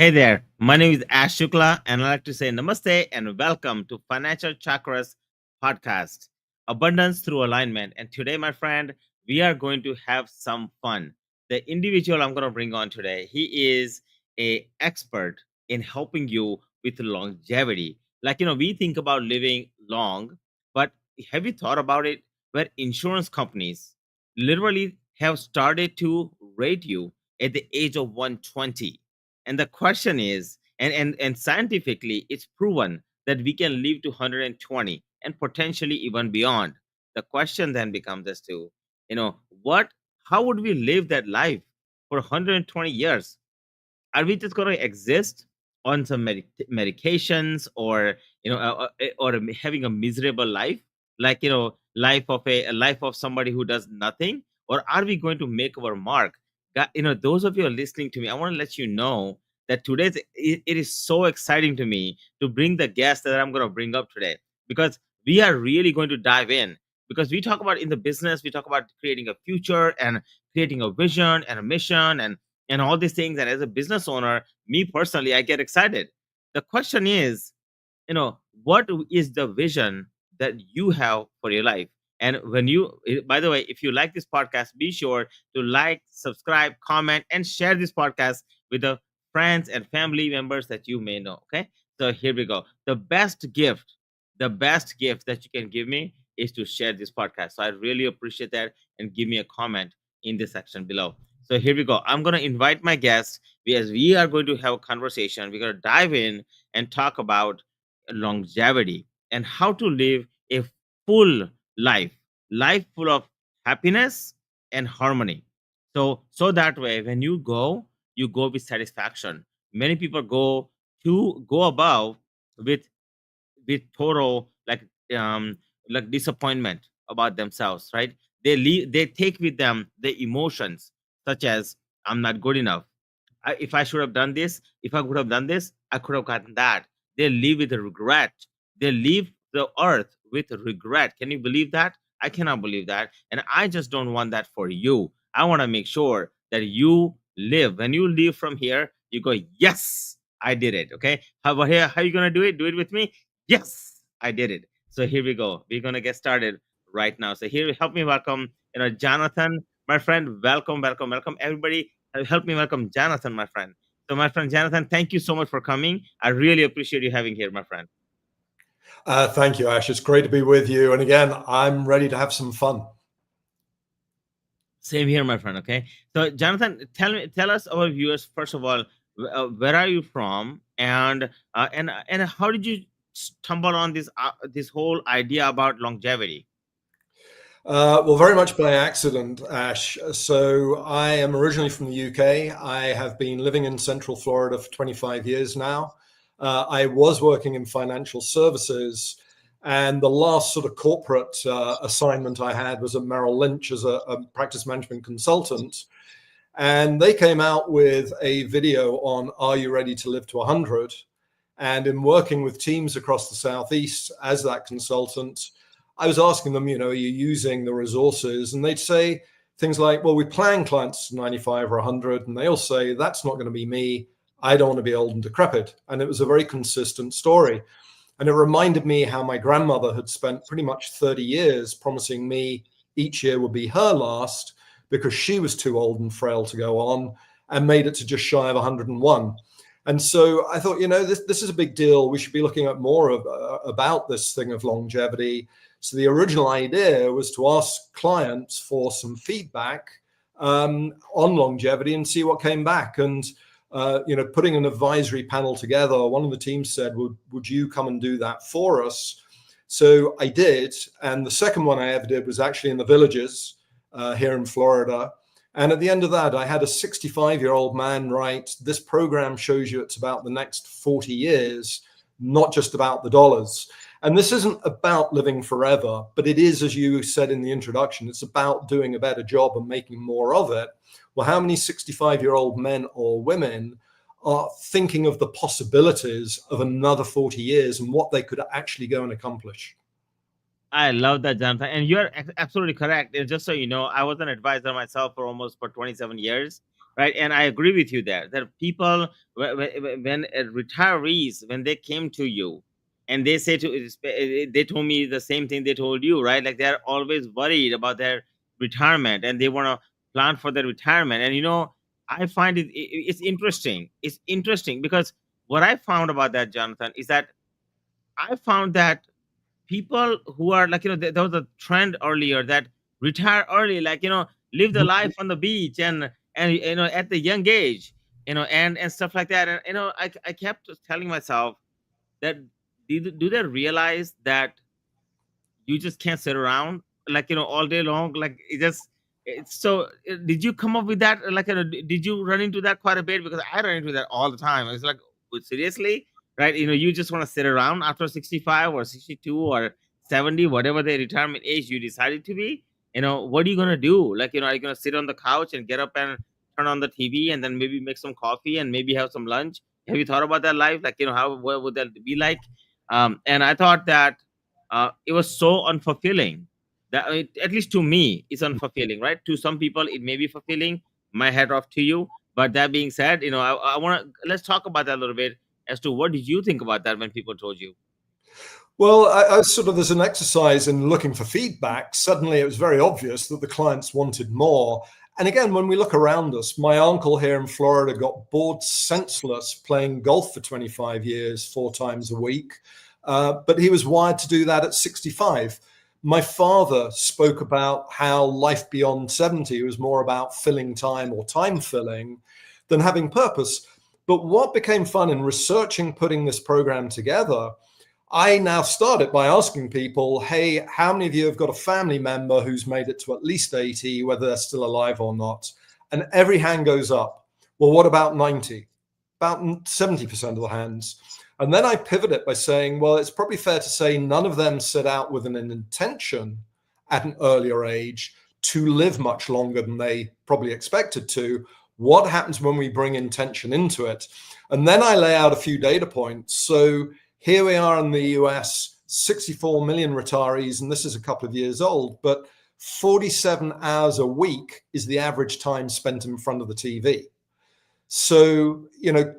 Hey there, my name is Ash Shukla, and I'd like to say namaste and welcome to Financial Chakras podcast, Abundance through Alignment. And today, my friend, we are going to have some fun. The individual I'm going to bring on today, he is a expert in helping you with longevity. We think about living long, but have you thought about it? Where insurance companies literally have started to rate you at the age of 120, and the question is, and scientifically, it's proven that we can live to 120 and potentially even beyond. The question then becomes as to, what, how would we live that life for 120 years? Are we just going to exist on some medications, or having a miserable life, life of a life of somebody who does nothing? Or are we going to make our mark? Those of you who are listening to me, I want to let you know that it is so exciting to me to bring the guest that I'm going to bring up today, because we are really going to dive in. Because we talk about, in the business, we talk about creating a future and creating a vision and a mission and all these things. And as a business owner, me personally, I get excited. The question is, what is the vision that you have for your life? And by the way, if you like this podcast, be sure to like, subscribe, comment, and share this podcast with the friends and family members that you may know. Okay, so here we go. The best gift that you can give me is to share this podcast. So I really appreciate that, and give me a comment in the section below. So here we go. I'm going to invite my guests, because we are going to have a conversation. We're going to dive in and talk about longevity and how to live a full life full of happiness and harmony. So that way, when you go with satisfaction. Many people go above with total, like disappointment about themselves, right? They take with them the emotions, such as, I'm not good enough. If I should have done this, if I could have done this, I could have gotten that. They live with regret. They leave the earth with regret. Can you believe that? I cannot believe that. And I just don't want that for you. I want to make sure that you live. When you leave from here, you go, yes, I did it. Okay. How are you going to do it? Do it with me. Yes, I did it. So here we go. We're going to get started right now. So here, help me welcome, Jonathan, my friend. Welcome, welcome, welcome, everybody. Help me welcome Jonathan, my friend. So, my friend Jonathan, thank you so much for coming. I really appreciate you having here, my friend. Thank you, Ash. It's great to be with you. And again, I'm ready to have some fun. Same here, my friend. Okay. So, Jonathan, tell us, our viewers, first of all, where are you from, and how did you stumble on this whole idea about longevity? Well, very much by accident, Ash. So I am originally from the UK. I have been living in Central Florida for 25 years now. I was working in financial services, and the last sort of corporate assignment I had was at Merrill Lynch as a practice management consultant. And they came out with a video on Are You Ready to Live to 100? And in working with teams across the Southeast as that consultant, I was asking them, are you using the resources? And they'd say things like, well, we plan clients to 95 or 100. And they'll say, that's not going to be me. I don't want to be old and decrepit. And it was a very consistent story. And it reminded me how my grandmother had spent pretty much 30 years promising me each year would be her last, because she was too old and frail to go on, and made it to just shy of 101. And so I thought, this is a big deal. We should be looking at more about this thing of longevity. So the original idea was to ask clients for some feedback on longevity and see what came back. And putting an advisory panel together, one of the teams said, would you come and do that for us? So I did. And the second one I ever did was actually in the Villages here in Florida. And at the end of that, I had a 65-year-old man write, this program shows you it's about the next 40 years, not just about the dollars. And this isn't about living forever, but it is, as you said in the introduction, it's about doing a better job and making more of it. Well, how many 65-year-old men or women are thinking of the possibilities of another 40 years and what they could actually go and accomplish? I love that, Jonathan, and you're absolutely correct. And just so you know, I was an advisor myself for 27 years. right? And I agree with you there that people, when retirees, when they came to you and they say to, they told me the same thing they told you, right? Like they're always worried about their retirement and they want to plan for their retirement. And I find it's interesting. It's interesting because what I found about that, Jonathan, is that I found that people who are like, there was a trend earlier that retire early, like, live the life on the beach and at the young age, and stuff like that. And I kept telling myself that, do they realize that you just can't sit around, like, all day long, like did you come up with that, like, did you run into that quite a bit? Because I run into that all the time. It's like, seriously, right? You just want to sit around after 65 or 62 or 70, whatever the retirement age you decided to be. What are you going to do? Like, are you going to sit on the couch and get up and turn on the TV and then maybe make some coffee and maybe have some lunch? Have you thought about that life? Like, how, what would that be like? And I thought that it was so unfulfilling that, at least to me, it's unfulfilling, right? To some people it may be fulfilling. My head off to you. But that being said, I want to, let's talk about that a little bit, as to what did you think about that when people told you? Well, I sort of, as an exercise in looking for feedback, suddenly it was very obvious that the clients wanted more. And again, when we look around us, my uncle here in Florida got bored senseless playing golf for 25 years, 4 times a week. But he was wired to do that at 65. My father spoke about how life beyond 70 was more about filling time or time filling than having purpose. But what became fun in researching, putting this program together, I now started by asking people, hey, how many of you have got a family member who's made it to at least 80, whether they're still alive or not? And every hand goes up. Well, what about 90? About 70% of the hands. And then I pivot it by saying, well, it's probably fair to say none of them set out with an intention at an earlier age to live much longer than they probably expected to. What happens when we bring intention into it? And then I lay out a few data points. So here we are in the US, 64 million retirees, and this is a couple of years old, but 47 hours a week is the average time spent in front of the TV. So,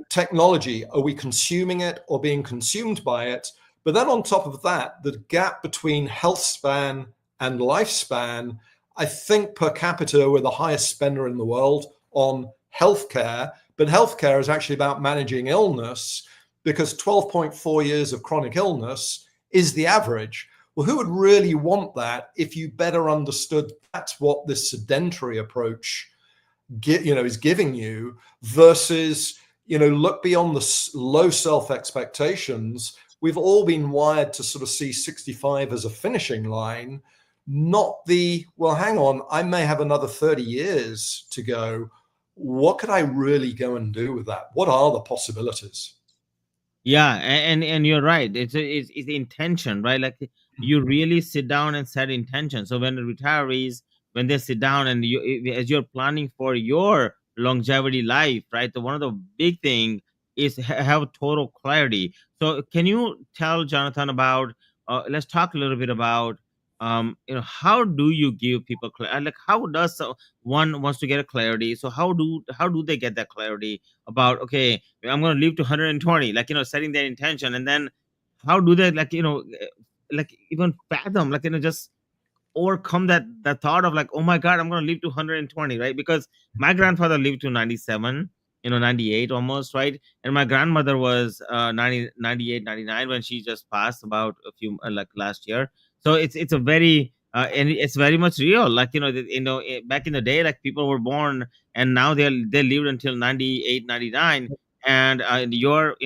technology, are we consuming it or being consumed by it? But then on top of that, the gap between health span and lifespan, I think per capita we're the highest spender in the world on healthcare, but healthcare is actually about managing illness, because 12.4 years of chronic illness is the average. Well, who would really want that if you better understood that's what this sedentary approach is giving you, versus, look beyond the low self-expectations. We've all been wired to sort of see 65 as a finishing line, not the, well, hang on, I may have another 30 years to go. What could I really go and do with that? What are the possibilities? Yeah, and you're right. It's the intention, right? Like, you really sit down and set intention. So when the retirees, when they sit down and as you're planning for your longevity life, right? The one of the big thing is have total clarity. So can you tell Jonathan about? Let's talk a little bit about, how do you give people clarity? Like, how does one wants to get a clarity? So how do they get that clarity about, okay, I'm going to live to 120, like, setting their intention, and then how do they, like, like, even fathom, like, just overcome that thought of, like, oh my god, I'm going to live to 120, right? Because my grandfather lived to 97, 98 almost, right? And my grandmother was 90, 98, 99 when she just passed about a few, like, last year. So it's a very and it's very much real, like, back in the day, like, people were born and now they lived until 98, 99, and your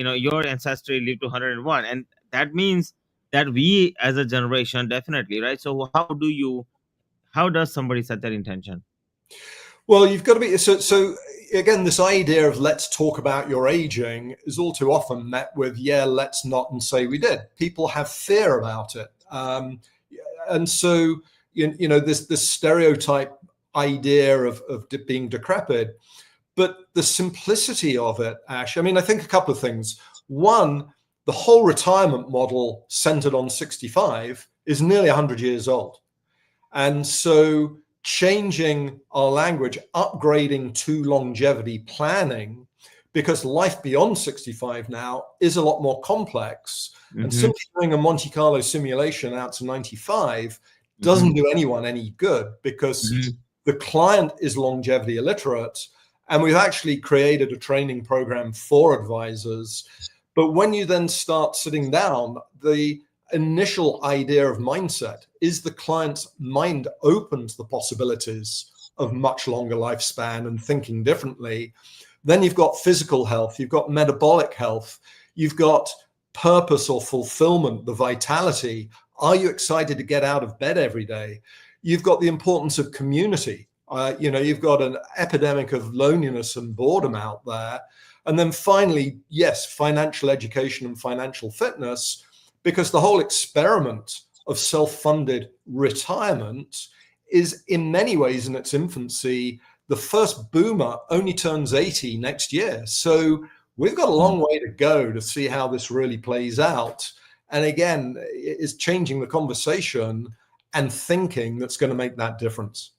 ancestry lived to 101, and that means that we as a generation, definitely, right? So how does somebody set their intention? Well, you've got to be so again, this idea of let's talk about your aging is all too often met with, yeah, let's not, and say we did. People have fear about it. And so, this stereotype idea of being decrepit, but the simplicity of it, Ash, I mean, I think a couple of things. One, the whole retirement model centered on 65 is nearly 100 years old. And so changing our language, upgrading to longevity planning, because life beyond 65 now is a lot more complex. And Mm-hmm. simply doing a Monte Carlo simulation out to 95 Mm-hmm. doesn't do anyone any good, because Mm-hmm. the client is longevity illiterate. And we've actually created a training program for advisors. But when you then start sitting down, the initial idea of mindset is the client's mind open to the possibilities of much longer lifespan and thinking differently. Then you've got physical health, you've got metabolic health, you've got purpose or fulfillment, the vitality. Are you excited to get out of bed every day? You've got the importance of community. You've got an epidemic of loneliness and boredom out there. And then finally, yes, financial education and financial fitness, because the whole experiment of self-funded retirement is in many ways in its infancy. The first boomer only turns 80 next year. So we've got a long way to go to see how this really plays out. And again, it's changing the conversation and thinking that's going to make that difference.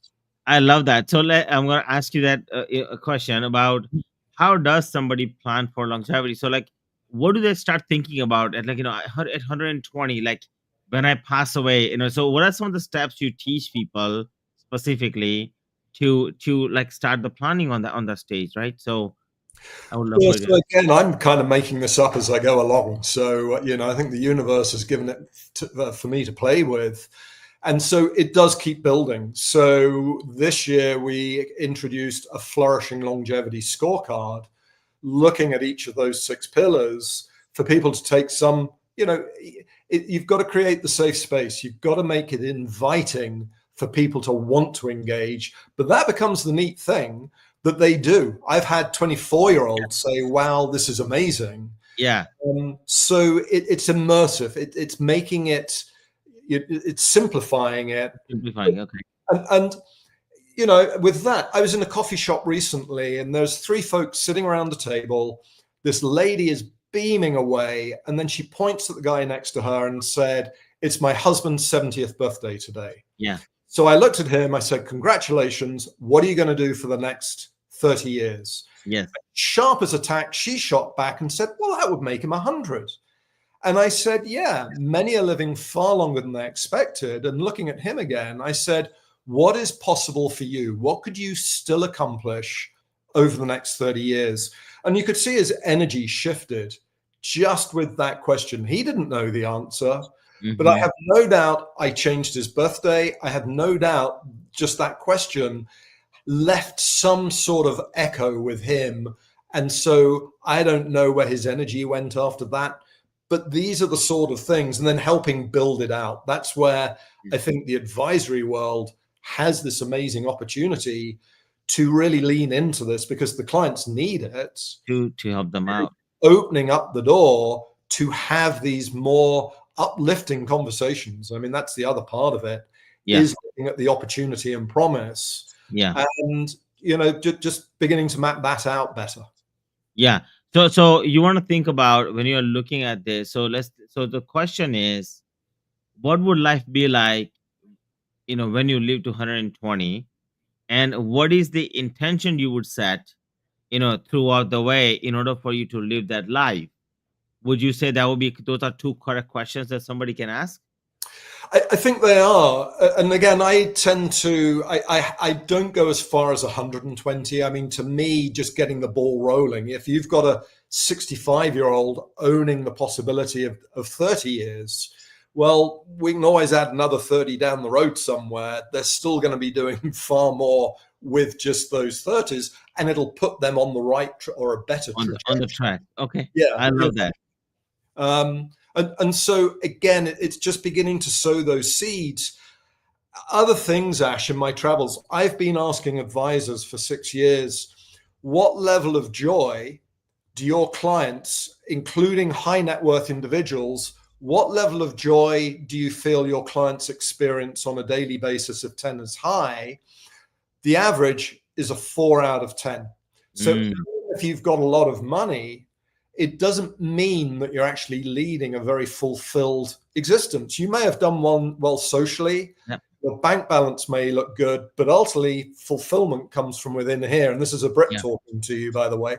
I love that. So I'm going to ask you that a question about how does somebody plan for longevity? So like, what do they start thinking about at like, at 120, like when I pass away, so what are some of the steps you teach people specifically to like start the planning on that stage, right? So I would love Well, for you. so again, I'm kind of making this up as I go along. So, I think the universe has given it for me to play with. And so it does keep building. So this year we introduced a flourishing longevity scorecard, looking at each of those 6 pillars for people to take some, you've got to create the safe space. You've got to make it inviting for people to want to engage. But that becomes the neat thing that they do. I've had 24-year-olds say, wow, this is amazing. Yeah. So it's immersive. It's making it, it's simplifying it. Simplifying, okay. And with that, I was in a coffee shop recently, and there's 3 folks sitting around the table. This lady is beaming away, and then she points at the guy next to her and said, "It's my husband's 70th birthday today." Yeah. So I looked at him, I said, "Congratulations. What are you going to do for the next 30 years?" Yes. Sharp as a tack, she shot back and said, "Well, that would make him 100. And I said, "Yeah, many are living far longer than they expected." And looking at him again, I said, "What is possible for you? What could you still accomplish over the next 30 years?" And you could see his energy shifted just with that question. He didn't know the answer. But I have no doubt I changed his birthday. I have no doubt just that question left some sort of echo with him. And so I don't know where his energy went after that. But these are the sort of things, and then helping build it out. That's where I think the advisory world has this amazing opportunity to really lean into this, because the clients need it. To help them out. Opening up the door to have these more uplifting conversations. I mean, that's the other part of it, is looking at the opportunity and promise. Yeah. And, just beginning to map that out better. Yeah. So you want to think about when you're looking at this. So the question is, what would life be like, when you live to 120, and what is the intention you would set, throughout the way in order for you to live that life? Would you say that would be, those are 2 correct questions that somebody can ask? I think they are. And again, I tend to, I don't go as far as 120. I mean, to me, just getting the ball rolling. If you've got a 65-year-old owning the possibility of 30 years, well, we can always add another 30 down the road somewhere. They're still going to be doing far more with just those 30s, and it'll put them on the right or a better trajectory. On the track. Okay. Yeah. I love that. And so again, it's just beginning to sow those seeds. Other things, Ash, in my travels, I've been asking advisors for 6 years, what level of joy do your clients, including high net worth individuals, what level of joy do you feel your clients experience on a daily basis if 10 is high? The average is a 4 out of 10. So if you've got a lot of money, it doesn't mean that you're actually leading a very fulfilled existence. You may have done one well socially, but your bank balance may look good, but ultimately fulfillment comes from within here. And this is a Brit Yeah. talking to you, by the way.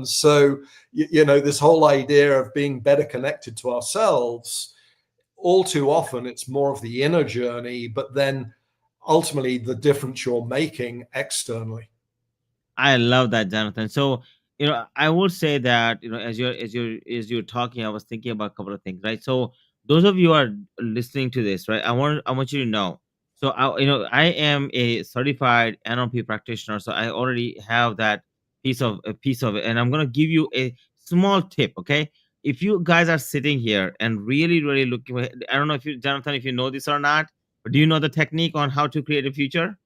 So, this whole idea of being better connected to ourselves, all too often, it's more of the inner journey, but then ultimately the difference you're making externally. I love that, Jonathan. So, I would say that, as you're talking, I was thinking about a couple of things, right? So, those of you who are listening to this, right? I want you to know. So, I am a certified NLP practitioner, so I already have that piece of it, and I'm gonna give you a small tip, okay? If you guys are sitting here and really, really looking, I don't know if you, Jonathan, if you know this or not, but do you know the technique on how to create a future?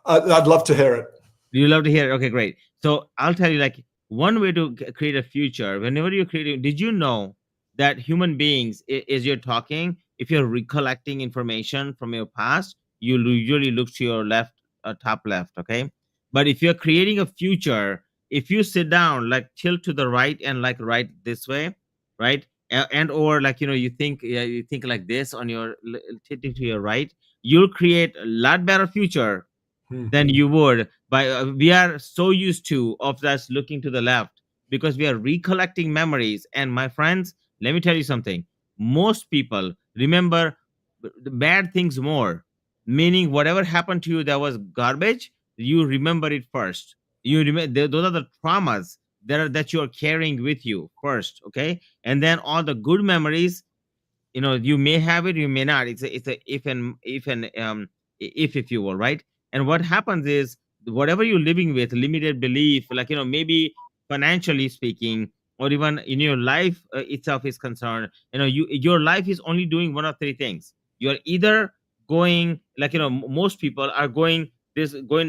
I'd love to hear it. You love to hear it. Okay, great. So I'll tell you, like, one way to create a future. Whenever you're creating, did you know that human beings, as you're talking, if you're recollecting information from your past, you usually look to your left, top left. Okay, but if you're creating a future, if you sit down, like tilt to the right and like right this way, right, and or like you think, yeah, you think like this on your tilting to your right, you'll create a lot better future Hmm. than you would by we are so used to of us looking to the left because we are recollecting memories. And my friends, let me tell you something, most people remember the bad things more, meaning whatever happened to you that was garbage, you remember it first. You remember those are the traumas that you are carrying with you first, okay? And then all the good memories, you may have it, you may not. It's a if you will, right? And what happens is, whatever you're living with limited belief, like maybe financially speaking, or even in your life itself is concerned, your life is only doing one of three things. You're either going, like most people are going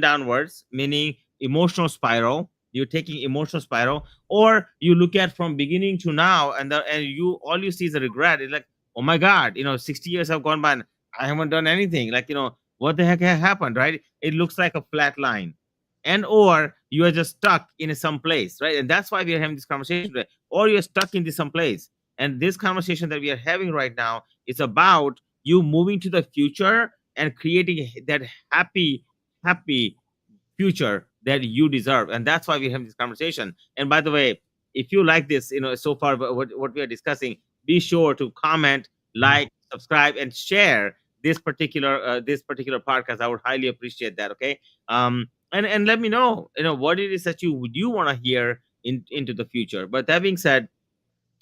downwards, meaning emotional spiral. You're taking emotional spiral, or you look at from beginning to now, and you all you see is a regret. It's like, oh my god, 60 years have gone by and I haven't done anything. Like, what the heck happened, right? It looks like a flat line. And or you are just stuck in some place, right? And that's why we are having this conversation today. Or you're stuck in this some place. And this conversation that we are having right now is about you moving to the future and creating that happy future that you deserve. And that's why we're having this conversation. And by the way, if you like this, so far what we are discussing, be sure to comment, like, subscribe, and share this particular podcast. I would highly appreciate that. Okay. And let me know, what it is that you want to hear into the future. But that being said,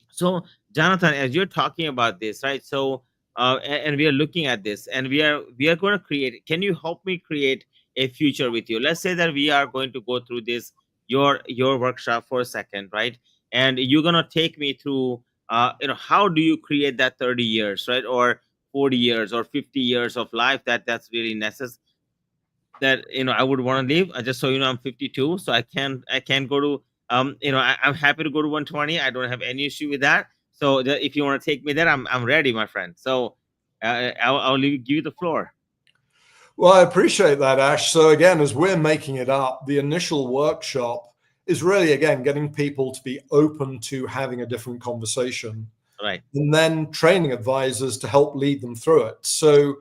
so, Jonathan, as you're talking about this, right? So, and we are looking at this, and we are going to create. Can you help me create a future with you? Let's say that we are going to go through this your workshop for a second, right? And you're going to take me through, how do you create that 30 years, right, or 40 years or 50 years of life that's really necessary, that I would want to live. Just so you know, I'm 52, so I can go to I'm happy to go to 120. I don't have any issue with that. So if you want to take me there, I'm ready, my friend. So I'll give you the floor. Well, I appreciate that, Ash. So, again, as we're making it up, the initial workshop is really, again, getting people to be open to having a different conversation Right. and then training advisors to help lead them through it. So,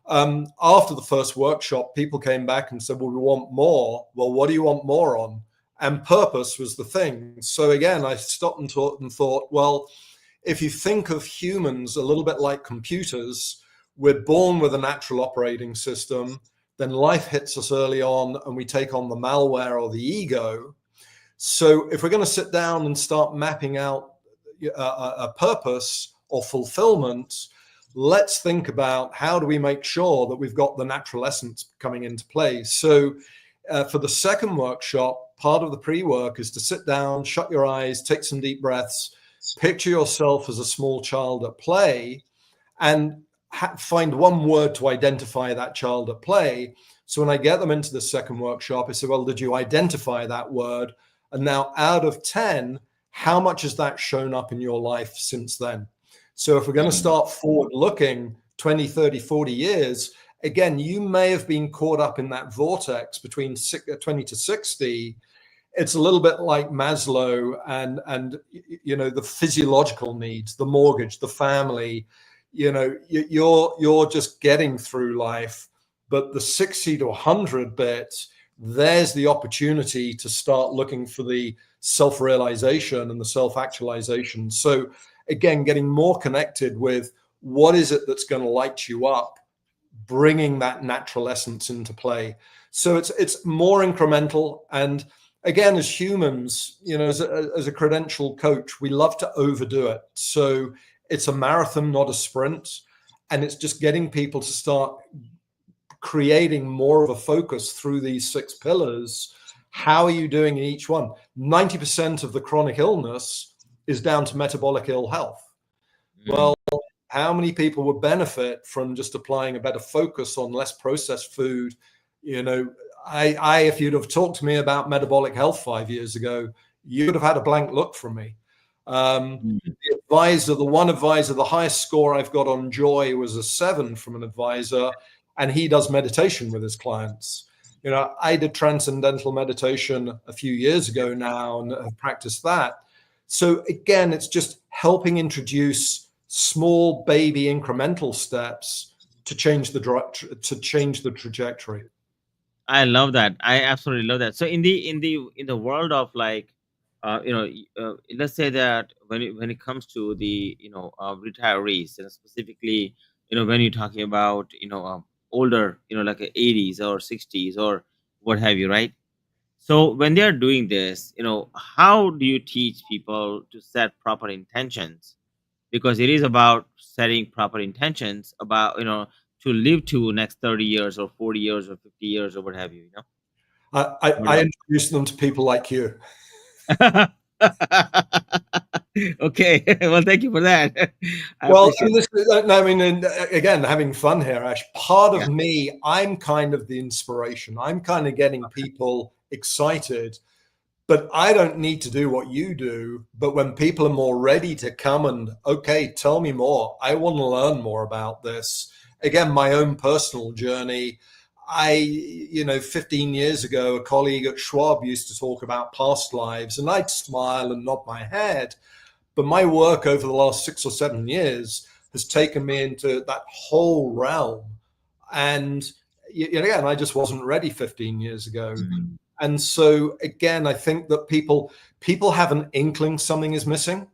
after the first workshop, people came back and said, well, we want more. Well, what do you want more on? And purpose was the thing. So, again, I stopped and thought, well, if you think of humans a little bit like computers, we're born with a natural operating system, then life hits us early on and we take on the malware or the ego. So if we're going to sit down and start mapping out a purpose or fulfillment, let's think about how do we make sure that we've got the natural essence coming into play. So for the second workshop, part of the pre-work is to sit down, shut your eyes, take some deep breaths, picture yourself as a small child at play, and find one word to identify that child at play. So when I get them into the second workshop, I say, well, did you identify that word? And now out of 10, how much has that shown up in your life since then? So if we're going to start forward looking 20, 30, 40 years, again, you may have been caught up in that vortex between 20 to 60. It's a little bit like Maslow and the physiological needs, the mortgage, the family. you're just getting through life. But the 60 to 100 bits, there's the opportunity to start looking for the self-realization and the self-actualization. So again, getting more connected with what is it that's going to light you up, bringing that natural essence into play. So it's more incremental. And again, as humans, as a credential coach, we love to overdo it. So it's a marathon, not a sprint. And it's just getting people to start creating more of a focus through these 6 pillars. How are you doing in each one? 90% of the chronic illness is down to metabolic ill health. Well, how many people would benefit from just applying a better focus on less processed food? If you'd have talked to me about metabolic health 5 years ago, you would have had a blank look from me. The one advisor, the highest score I've got on joy was a 7 from an advisor, and he does meditation with his clients. I did transcendental meditation a few years ago now and have practiced that. So again, it's just helping introduce small baby incremental steps to change the trajectory. I love that. I absolutely love that. So in the world of like, let's say that when it comes to the retirees, and specifically, when you're talking about older, like 80s or 60s or what have you, right? So when they are doing this, how do you teach people to set proper intentions? Because it is about setting proper intentions about to live to next 30 years or 40 years or 50 years or what have you, I introduce them to people like you. Okay. Well, thank you for that. I Well, appreciate and again, having fun here, Ash. Part it. of me, I'm kind of the inspiration. I'm kind of getting people excited, but I don't need to do what you do. But when people are more ready to come and, okay, tell me more, I want to learn more about this. Again, my own personal journey. 15 years ago, a colleague at Schwab used to talk about past lives, and I'd smile and nod my head. But my work over the last 6 or 7 years has taken me into that whole realm. And again, I just wasn't ready 15 years ago. Mhm. And so again, I think that people have an inkling something is missing.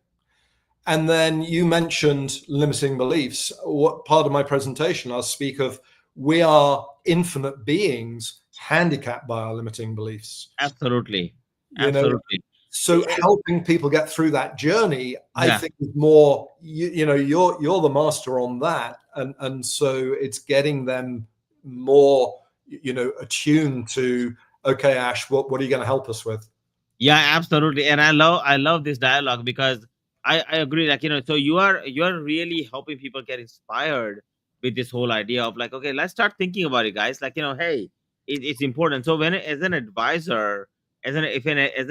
And then you mentioned limiting beliefs. What part of my presentation I'll speak of, we are infinite beings handicapped by our limiting beliefs. Absolutely. You know, Absolutely. so helping people get through that journey, I Yeah. think is more, you're the master on that. And so it's getting them more, attuned to, okay, Ash, what are you going to help us with? Yeah, absolutely. And I love this dialogue because I agree. Like, so you are really helping people get inspired with this whole idea of like, okay, let's start thinking about it, guys. Like, hey, it's important. So when as an advisor, as an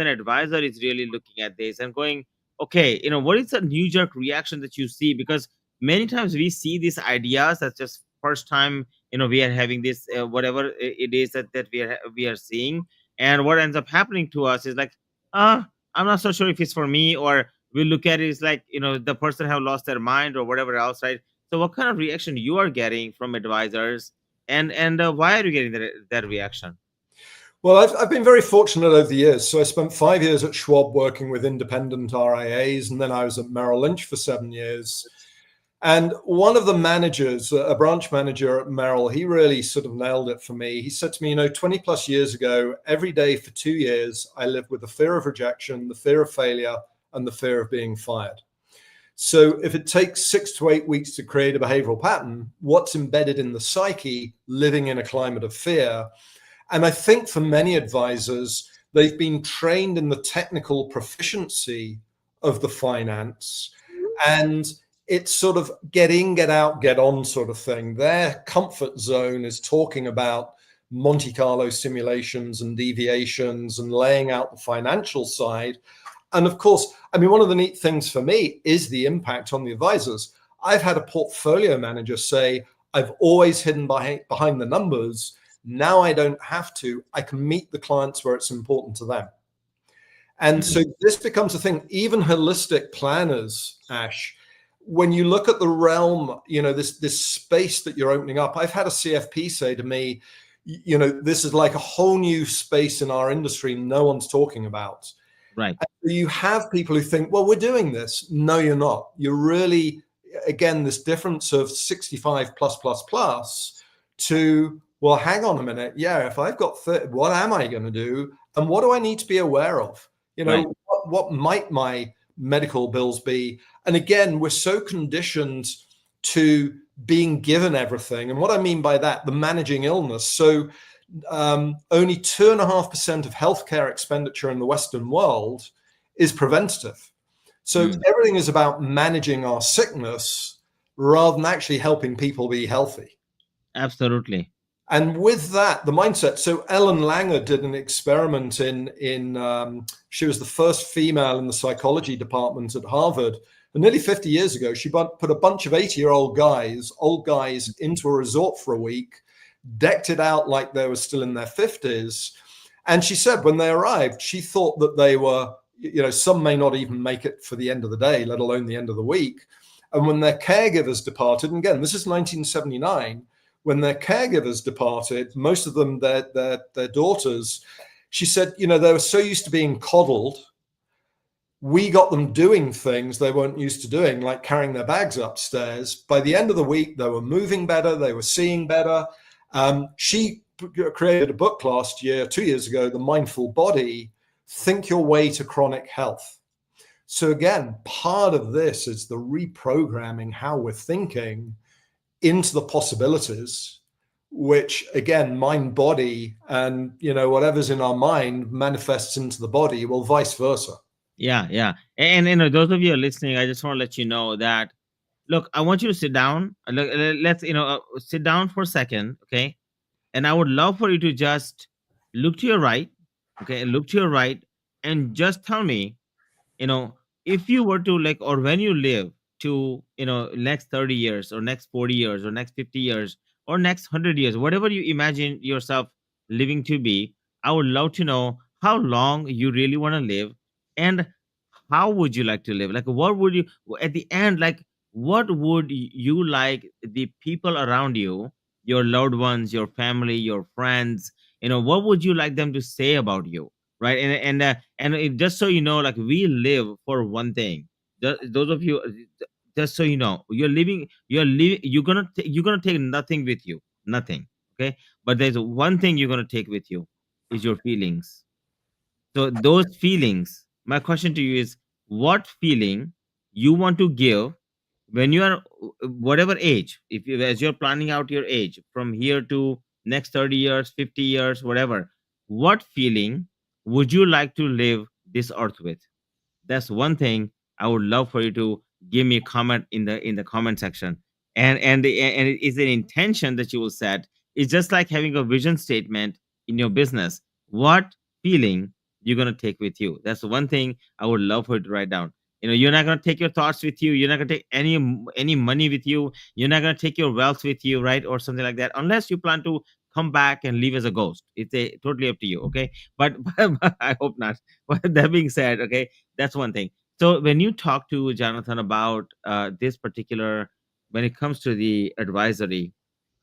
advisor is really looking at this and going, okay, what is the knee jerk reaction that you see? Because many times we see these ideas that's just first time, we are having this whatever it is that we are seeing, and what ends up happening to us is like, I'm not so sure if it's for me, or we look at it as like, the person have lost their mind or whatever else, right? So what kind of reaction you are getting from advisors, and why are you getting that reaction? Well, I've been very fortunate over the years. So I spent 5 years at Schwab working with independent RIAs, and then I was at Merrill Lynch for 7 years. And one of the managers, a branch manager at Merrill, he really sort of nailed it for me. He said to me, 20 plus years ago, every day for 2 years, I lived with the fear of rejection, the fear of failure, and the fear of being fired. So if it takes 6 to 8 weeks to create a behavioral pattern, what's embedded in the psyche living in a climate of fear? And I think for many advisors, they've been trained in the technical proficiency of the finance, and it's sort of get in, get out, get on sort of thing. Their comfort zone is talking about Monte Carlo simulations and deviations and laying out the financial side. And of course, one of the neat things for me is the impact on the advisors. I've had a portfolio manager say, I've always hidden behind the numbers. Now I don't have to. I can meet the clients where it's important to them. And so this becomes a thing. Even holistic planners, Ash, when you look at the realm, this space that you're opening up, I've had a CFP say to me, this is like a whole new space in our industry no one's talking about. Right. And you have people who think, well, we're doing this. No, you're not. You're really, again, this difference of 65 plus plus plus to, well, hang on a minute. Yeah, if I've got 30, what am I going to do? And what do I need to be aware of? Right. What might my medical bills be? And again, we're so conditioned to being given everything. And what I mean by that, the managing illness. So only 2.5% of healthcare expenditure in the Western world is preventative. So everything is about managing our sickness rather than actually helping people be healthy. Absolutely. And with that, the mindset. So Ellen Langer did an experiment in she was the first female in the psychology department at Harvard. And nearly 50 years ago, she put a bunch of 80-year-old guys, old guys, into a resort for a week, decked it out like they were still in their 50s. And she said when they arrived, she thought that they were, some may not even make it for the end of the day, let alone the end of the week. And when their caregivers departed, and again, this is 1979, when their caregivers departed, most of them, their daughters, she said, they were so used to being coddled. We got them doing things they weren't used to doing, like carrying their bags upstairs. By the end of the week, they were moving better. They were seeing better. She created a book last year, 2 years ago, The Mindful Body, Think Your Way to Chronic Health. So again, part of this is the reprogramming how we're thinking into the possibilities, which again, mind, body, and whatever's in our mind manifests into the body, well, vice versa. Yeah, yeah. And those of you who are listening, I just want to let you know that, look, I want you to sit down. Let's sit down for a second, okay? And I would love for you to just look to your right, okay? Look to your right, and just tell me, if you were to, like, or when you live to, next 30 years or next 40 years or next 50 years or next 100 years, whatever you imagine yourself living to be, I would love to know how long you really want to live, and how would you like to live? Like, what would you, at the end, like, what would you like the people around you, your loved ones, your family, your friends, what would you like them to say about you? Right. Just so you know, like, we live for one thing. Those of you, just so you know, you're gonna take nothing with you, nothing. Okay. But there's one thing you're gonna take with you, is your feelings. So those feelings, my question to you is, what feeling you want to give when you are, whatever age, if you, as you're planning out your age from here to next 30 years, 50 years, whatever, what feeling would you like to live this earth with? That's one thing I would love for you to give me a comment in the comment section. And it is an intention that you will set. It's just like having a vision statement in your business. What feeling you're gonna take with you? That's the one thing I would love for you to write down. You're not gonna take your thoughts with you. You're not gonna take any money with you. You're not gonna take your wealth with you, right, or something like that, unless you plan to come back and leave as a ghost. It's totally up to you, okay? But, but I hope not. But that being said, okay, that's one thing. So when you talk to Jonathan about this particular, when it comes to the advisory,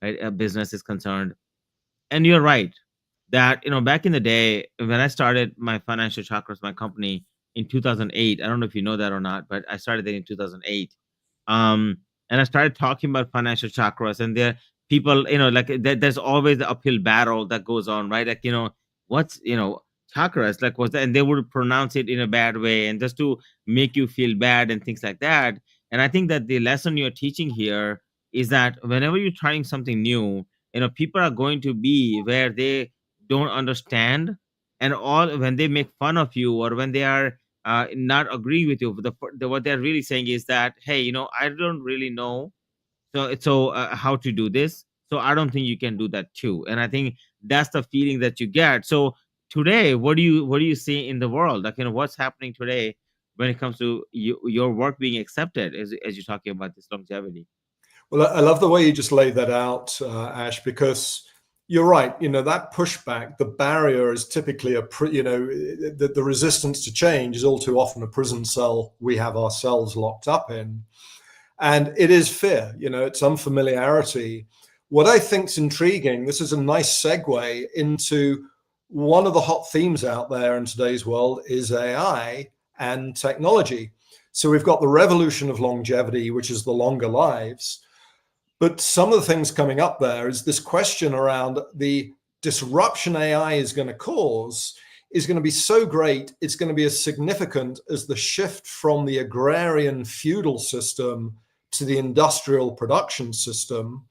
right, business is concerned, and you're right that, back in the day when I started my Financial Chakras, my company, in 2008. I don't know if you know that or not, but I started it in 2008. um and I started talking about financial chakras, and there people, like, there's always the uphill battle that goes on, right? Like, what's, chakras, like, what's that? And they would pronounce it in a bad way, and just to make you feel bad and things like that. And I think that the lesson you're teaching here is that whenever you're trying something new, people are going to be where they don't understand, and all, when they make fun of you, or when they are not agree with you, what they're really saying is that, hey, I don't really know, how to do this, so I don't think you can do that too. And I think that's the feeling that you get. So today, what do you see in the world, like, what's happening today when it comes to your work being accepted, as you're talking about this longevity? Well, I love the way you just laid that out, Ash, because you're right. That pushback, the barrier is typically the resistance to change is all too often a prison cell we have ourselves locked up in. And it is fear, it's unfamiliarity. What I think is intriguing, this is a nice segue into one of the hot themes out there in today's world is AI and technology. So we've got the revolution of longevity, which is the longer lives. But some of the things coming up there is this question around the disruption AI is going to cause is going to be so great, it's going to be as significant as the shift from the agrarian feudal system to the industrial production system.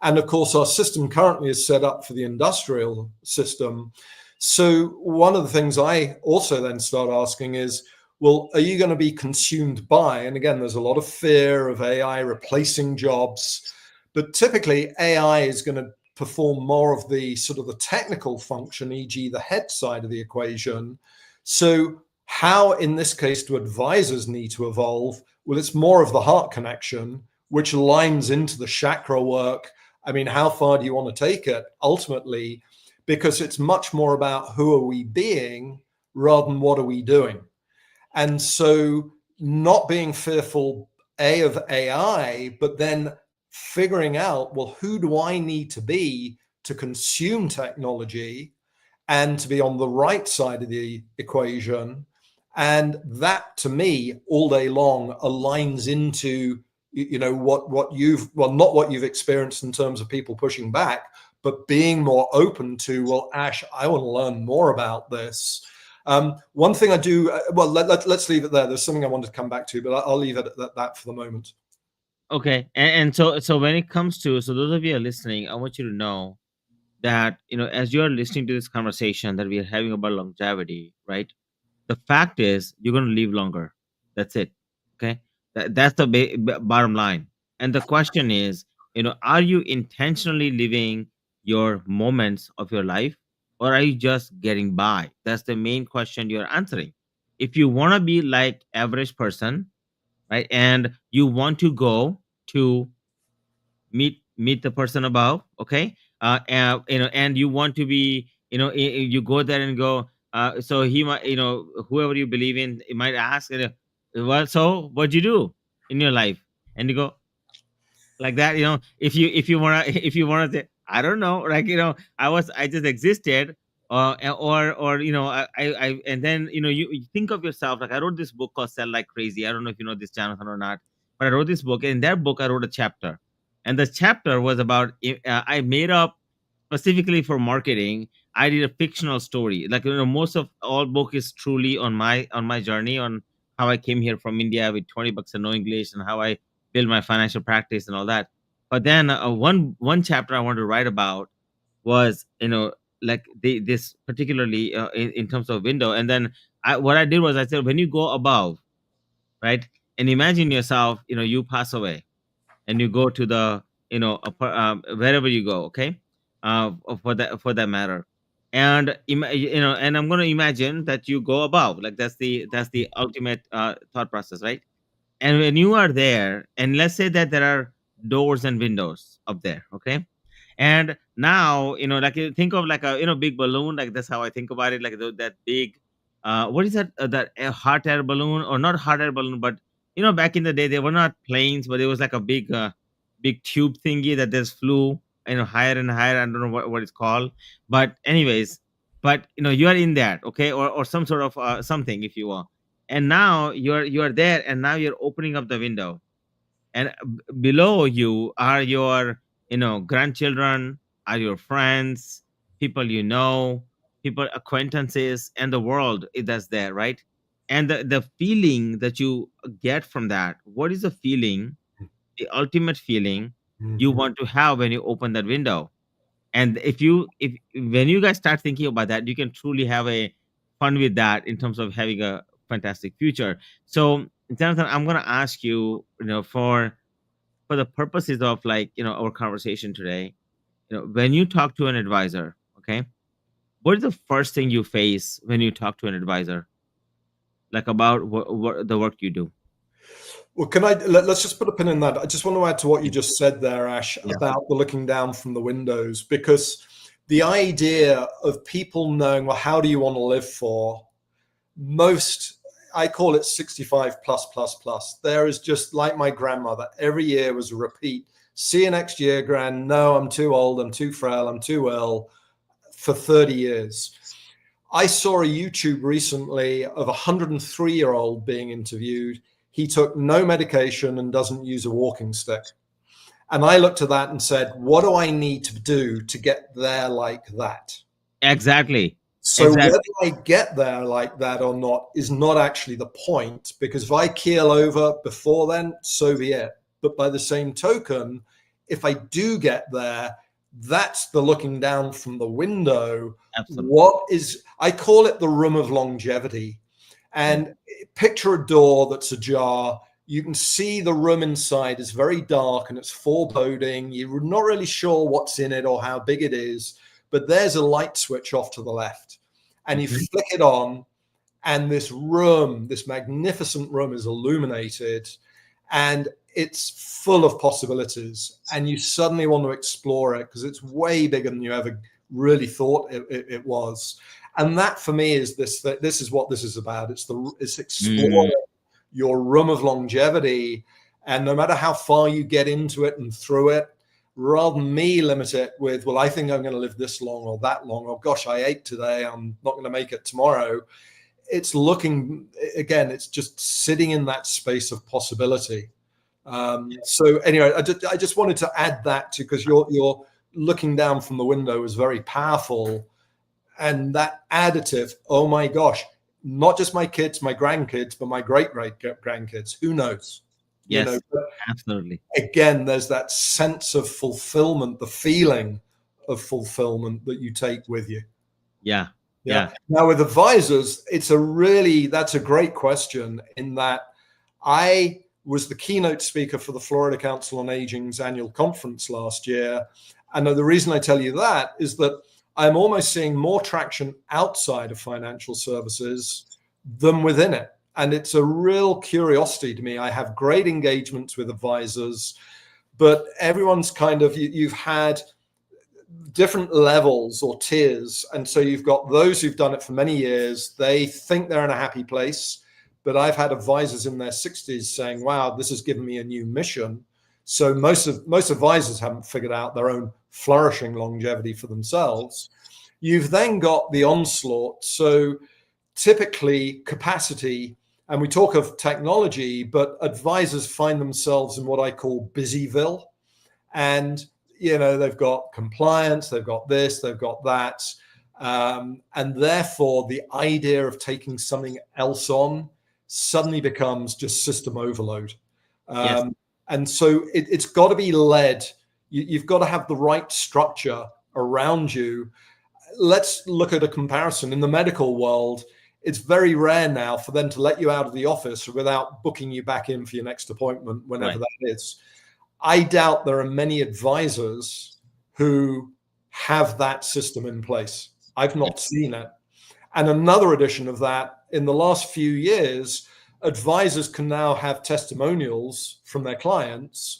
And of course, our system currently is set up for the industrial system. So one of the things I also then start asking is, well, are you going to be consumed by, and again, there's a lot of fear of AI replacing jobs, but typically AI is going to perform more of the sort of the technical function, e.g. the head side of the equation. So how, in this case, do advisors need to evolve? Well, it's more of the heart connection, which aligns into the chakra work. I mean, how far do you want to take it ultimately? Because it's much more about who are we being rather than what are we doing. And so not being fearful, of AI, but then figuring out, well, who do I need to be to consume technology and to be on the right side of the equation? And that, to me, all day long aligns into, what you've, well, not what you've experienced in terms of people pushing back, but being more open to, well, Ash, I want to learn more about this. One thing I do, let's leave it there. There's something I wanted to come back to, but I'll leave it at that for the moment. Okay, and so when it comes to, so those of you who are listening, I want you to know that, as you're listening to this conversation that we are having about longevity, right? The fact is you're going to live longer. That's it. Okay, that's the bottom line. And the question is, are you intentionally living your moments of your life, or are you just getting by? That's the main question you're answering. If you want to be like average person, right, and you want to go to meet the person above, okay, and you want to be, you go there and go, so he might, whoever you believe in, it might ask, well, so what'd you do in your life? And you go like that, if you want to if you want to say, I don't know, like, I just existed, or and then, you think of yourself, like, I wrote this book called Sell Like Crazy. I don't know if you know this, Jonathan, or not, but I wrote this book. In that book I wrote a chapter, and the chapter was about, I made up specifically for marketing. I did a fictional story, like, most of all book is truly on my journey, on how I came here from India with 20 bucks and no English, and how I build my financial practice and all that. But then, one chapter I wanted to write about was, like, this particularly, in terms of window. And then what I did was, I said, when you go above, right, and imagine yourself, you pass away, and you go to the, wherever you go, okay, for that matter. And and I'm going to imagine that you go above, like, that's the ultimate thought process, right? And when you are there, and let's say that there are doors and windows up there, okay, and now, like, you think of like a, big balloon, like, that's how I think about it, like, that big, what is that, that hot air balloon, or not hot air balloon, but, back in the day they were not planes, but it was like a big tube thingy that just flew, higher and higher. I don't know what it's called, but anyways, but, you are in that, okay, or some sort of, something, if you will. And now you are there, and now you're opening up the window, and below you are your, grandchildren, are your friends, people, people, acquaintances, and the world that's there, right? And the feeling that you get from that, what is the feeling, the ultimate feeling you Mhm. want to have when you open that window? And if when you guys start thinking about that, you can truly have a fun with that, in terms of having a fantastic future. So, Jonathan, I'm going to ask you, for the purposes of, like, our conversation today, when you talk to an advisor, okay, what is the first thing you face when you talk to an advisor, like, about what the work you do? Well, let's just put a pin in that. I just want to add to what you Yeah. just said there, Ash, Yeah. about the looking down from the windows, because the idea of people knowing, well, how do you want to live for most, I call it 65 plus plus plus. There is just like my grandmother. Every year was a repeat. See you next year, Gran. No, I'm too old. I'm too frail. I'm too ill. For 30 years. I saw a YouTube recently of a 103-year-old being interviewed. He took no medication and doesn't use a walking stick. And I looked at that and said, what do I need to do to get there like that? Exactly. So Exactly. whether I get there like that or not is not actually the point, because if I keel over before then, so be it. But by the same token, if I do get there, that's the looking down from the window. Absolutely. What is, I call it the room of longevity. Yeah. And picture a door that's ajar. You can see the room inside is very dark and it's foreboding. You're not really sure what's in it or how big it is, but there's a light switch off to the left. And you Mhm. flick it on, and this room, this magnificent room, is illuminated and it's full of possibilities. And you suddenly want to explore it because it's way bigger than you ever really thought it was. And that for me is this is what this is about. It's Mm, exploring your room of longevity. And no matter how far you get into it and through it, rather than me limit it with, well, I think I'm going to live this long or that long, or gosh, I ate today, I'm not going to make it tomorrow. It's looking, again, it's just sitting in that space of possibility. So anyway, I just wanted to add that to, because you're looking down from the window is very powerful. And that additive, oh my gosh, not just my kids, my grandkids, but my great grandkids. Who knows? You know, yes, absolutely. again, there's that sense of fulfillment, the feeling of fulfillment that you take with you. Yeah. Yeah. Yeah. Now with advisors, that's a great question, in that I was the keynote speaker for the Florida Council on Aging's annual conference last year. And the reason I tell you that is that I'm almost seeing more traction outside of financial services than within it. And it's a real curiosity to me. I have great engagements with advisors, but everyone's kind of, you've had different levels or tiers. And so you've got those who've done it for many years. They think they're in a happy place. But I've had advisors in their 60s saying, wow, this has given me a new mission. So most advisors haven't figured out their own flourishing longevity for themselves. You've then got the onslaught. So typically capacity, and we talk of technology, but advisors find themselves in what I call busyville. And they've got compliance, they've got this, they've got that, and therefore the idea of taking something else on suddenly becomes just system overload. Yes. And so it's got to be led. You've got to have the right structure around you. Let's look at a comparison in the medical world. It's very rare now for them to let you out of the office without booking you back in for your next appointment, whenever Right. that is. I doubt there are many advisors who have that system in place. I've Yeah. not seen it. And another addition of that, in the last few years, advisors can now have testimonials from their clients.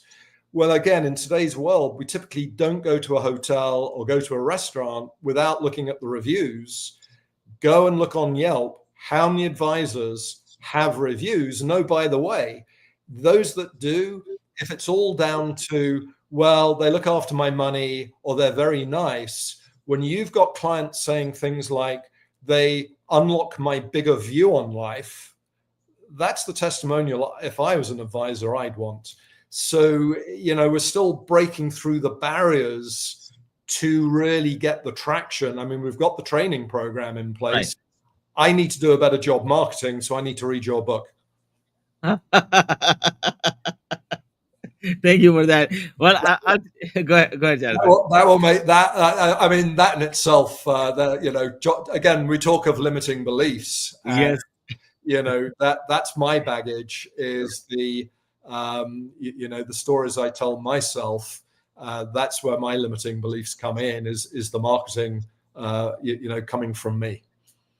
Well, again, in today's world, we typically don't go to a hotel or go to a restaurant without looking at the reviews. Go and look on Yelp. How many advisors have reviews? And oh, by the way, those that do, if it's all down to, well, they look after my money or they're very nice, when you've got clients saying things like, they unlock my bigger view on life, that's the testimonial, if I was an advisor, I'd want. So, we're still breaking through the barriers to really get the traction. I mean, we've got the training program in Right. place. I need to do a better job marketing, so I need to read your book. Thank you for that. Well, I'll go ahead, Jonathan. That will make that. I mean, that in itself. Again, we talk of limiting beliefs, and Yes. that's my baggage. Is the stories I tell myself. That's where my limiting beliefs come in. Is the marketing, coming from me.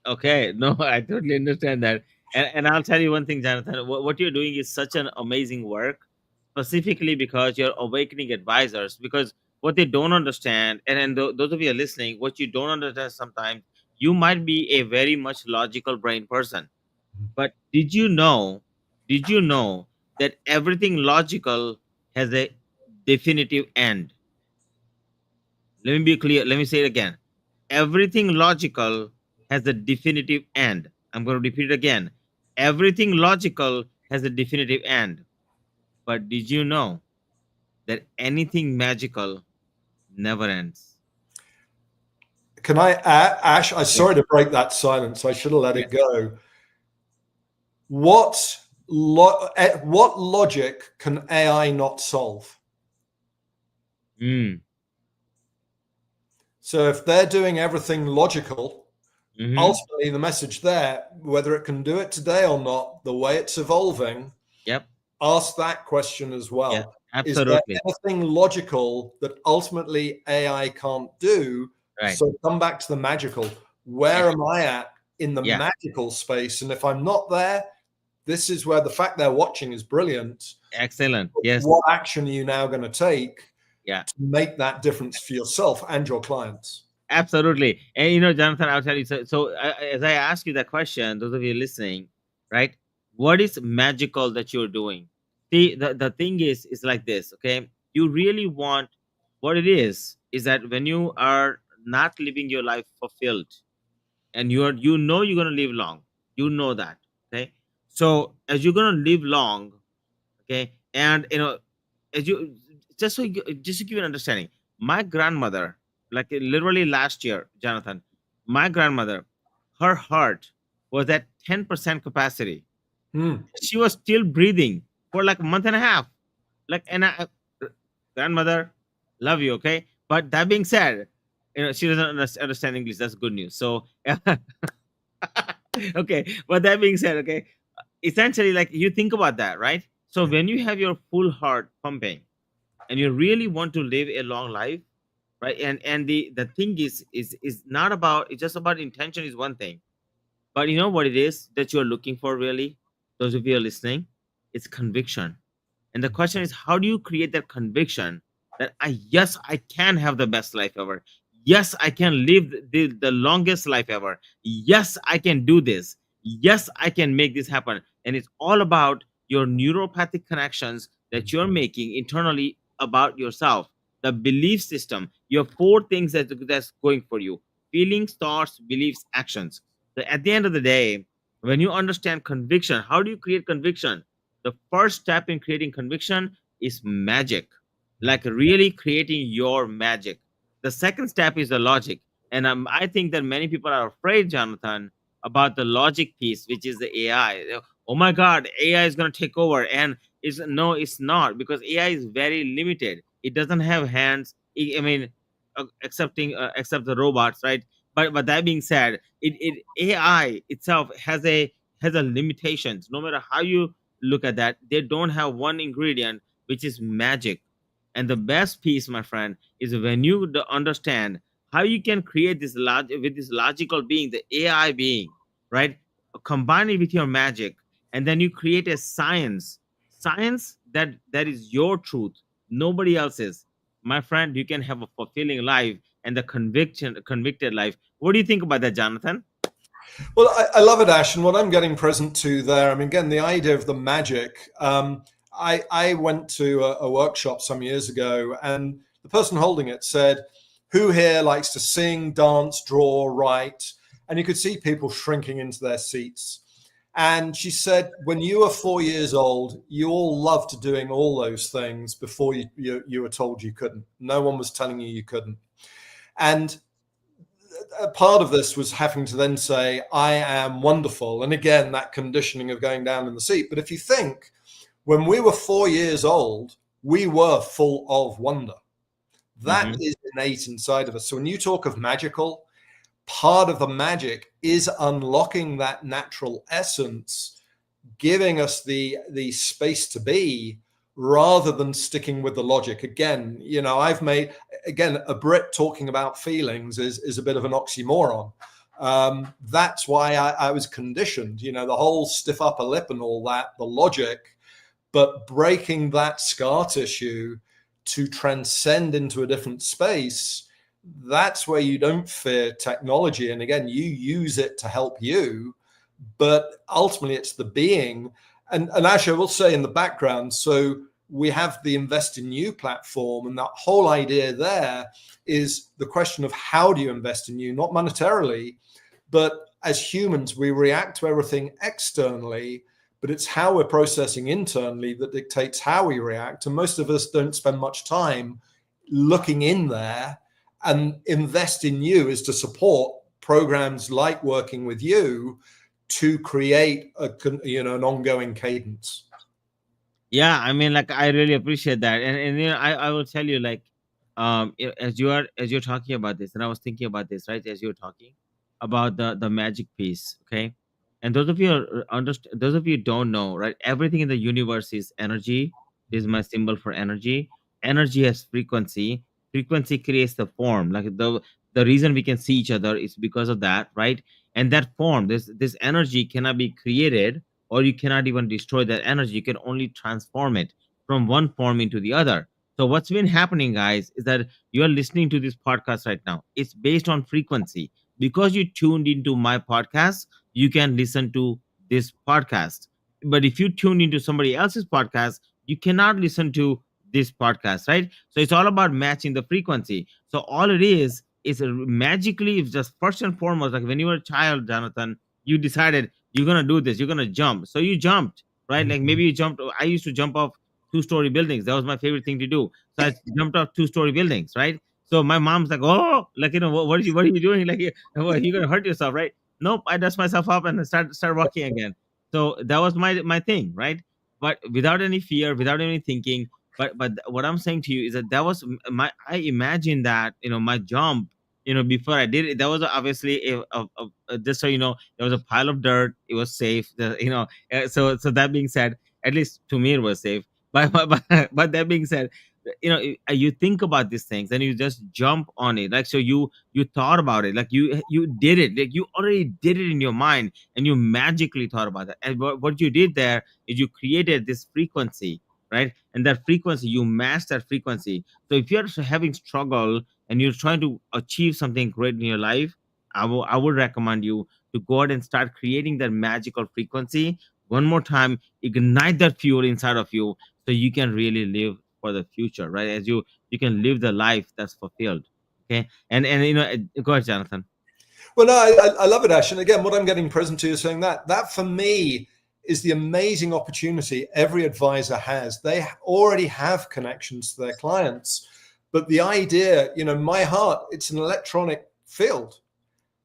Okay. No, I totally understand that. And I'll tell you one thing, Jonathan. What you're doing is such an amazing work, specifically because you're awakening advisors. Because what they don't understand, and those of you are listening, what you don't understand sometimes, you might be a very much logical brain person. But did you know that everything logical has a definitive end? Let me be clear. Let me say it again. Everything logical has a definitive end. I'm going to repeat it again. Everything logical has a definitive end. But did you know that anything magical never ends? Can I, Ash? I'm Yeah. sorry to break that silence. I should have let Yeah. it go. What logic can AI not solve? Mm. So if they're doing everything logical, Mm-hmm. ultimately the message there, whether it can do it today or not, the way it's evolving, Yep. ask that question as Yeah. well. Is there Absolutely. anything logical that ultimately AI can't do? Right. So come back to the magical. Yeah. Where am I at in the Yeah. magical space? And if I'm not there, this is where the fact they're watching is brilliant. Excellent. Yes. What action are you now going to take Yeah. to make that difference for yourself and your clients? Absolutely. And Jonathan, I'll tell you. So, as I ask you that question, those of you listening, right? What is magical that you're doing? See, the thing is like this. Okay, you really want what it is that when you are not living your life fulfilled, and you're gonna live long, you know that. Okay, so as you're gonna live long, okay, and as you just to give you an understanding, my grandmother, like literally last year, Jonathan, my grandmother, her heart was at 10% capacity. Hmm. She was still breathing for like a month and a half. Like, and grandmother, love you, okay. But that being said, she doesn't understand English. That's good news. So okay, but that being said, okay, essentially, like, you think about that, right? So Yeah. when you have your full heart pumping and you really want to live a long life, right? And the thing is not about, it's just about intention is one thing, but you know what it is that you're looking for, really, those of you are listening, it's conviction. And the question is, how do you create that conviction that yes, I can have the best life ever. Yes, I can live the longest life ever. Yes, I can do this. Yes, I can make this happen. And it's all about your neuropathic connections that you're making internally about yourself. The belief system, your four things that's going for you: feelings, thoughts, beliefs, actions. So at the end of the day, when you understand conviction, how do you create conviction? The first step in creating conviction is magic, like really creating your magic. The second step is the logic. And I think that many people are afraid, Jonathan, about the logic piece, which is the AI. Oh my God, AI is going to take over. And no, it's not, because AI is very limited. It doesn't have hands. I mean, except the robots, right? But that being said, it AI itself has a limitations. No matter how you look at that, they don't have one ingredient, which is magic. And the best piece, my friend, is when you understand how you can create this with this logical being, the AI being, right? Combine it with your magic, and then you create a science that is your truth, nobody else's. My friend, you can have a fulfilling life and the convicted life. What do you think about that, Jonathan? Well, I love it, Ash. And what I'm getting present to there, I mean, again, the idea of the magic. I went to a workshop some years ago, and the person holding it said, "Who here likes to sing, dance, draw, write?" And you could see people shrinking into their seats. And she said, when you were 4 years old, you all loved doing all those things before you were told you couldn't. No one was telling you you couldn't. And a part of this was having to then say, I am wonderful. And again, that conditioning of going down in the seat. But if you think, when we were 4 years old, we were full of wonder. That Hmm. is innate inside of us. So when you talk of magical, part of the magic is unlocking that natural essence, giving us the space to be, rather than sticking with the logic. Again, I've made, again, a Brit talking about feelings is a bit of an oxymoron. That's why I was conditioned, the whole stiff upper lip and all that, the logic, but breaking that scar tissue to transcend into a different space. That's where you don't fear technology. And again, you use it to help you, but ultimately it's the being. And Ash, I will say in the background, so we have the Invest in You platform, and that whole idea there is the question of how do you invest in you, not monetarily, but as humans, we react to everything externally, but it's how we're processing internally that dictates how we react. And most of us don't spend much time looking in there. And Invest in You is to support programs like working with you to create an ongoing cadence. Yeah, I mean, like, I really appreciate that, and I will tell you, like, as you're talking about this, and I was thinking about this, right, as you were talking about the magic piece, okay, and those of you those of you don't know, right, everything in the universe is energy. Is my symbol for energy. Energy has frequency. Frequency creates the form. Like, the reason we can see each other is because of that, right? And that form, this energy cannot be created, or you cannot even destroy that energy. You can only transform it from one form into the other. So what's been happening, guys, is that you are listening to this podcast right now. It's based on frequency. Because you tuned into my podcast, you can listen to this podcast. But if you tune into somebody else's podcast, you cannot listen to this podcast, right? So it's all about matching the frequency. So all it is magically, it's just first and foremost, like when you were a child, Jonathan, you decided you're gonna do this, you're gonna jump, so you jumped, right? Like, maybe you jumped. I used to jump off two-story buildings. That was my favorite thing to do. So I jumped off two-story buildings, right? So my mom's like, oh, like, what are you doing, like, you're gonna hurt yourself, right? Nope, I dust myself up and start walking again. So that was my thing, right? But without any fear, without any thinking. But what I'm saying to you is that that was my I imagined that, my jump, before I did it. That was obviously just so you know, there was a pile of dirt. It was safe. So that being said, at least to me, it was safe. But that being said, you think about these things and you just jump on it. Like, so you thought about it, like you did it, like you already did it in your mind, and you magically thought about that. And what you did there is you created this frequency, right? And that frequency, you match that frequency. So if you're having struggle and you're trying to achieve something great in your life, I would recommend you to go ahead and start creating that magical frequency one more time. Ignite that fuel inside of you, so you can really live for the future, right? As you can live the life that's fulfilled. Okay. And go ahead, Jonathan. Well, no, I love it, Ash. And again, what I'm getting present to is saying that for me is the amazing opportunity every advisor has. They already have connections to their clients, but the idea, my heart, it's an electronic field.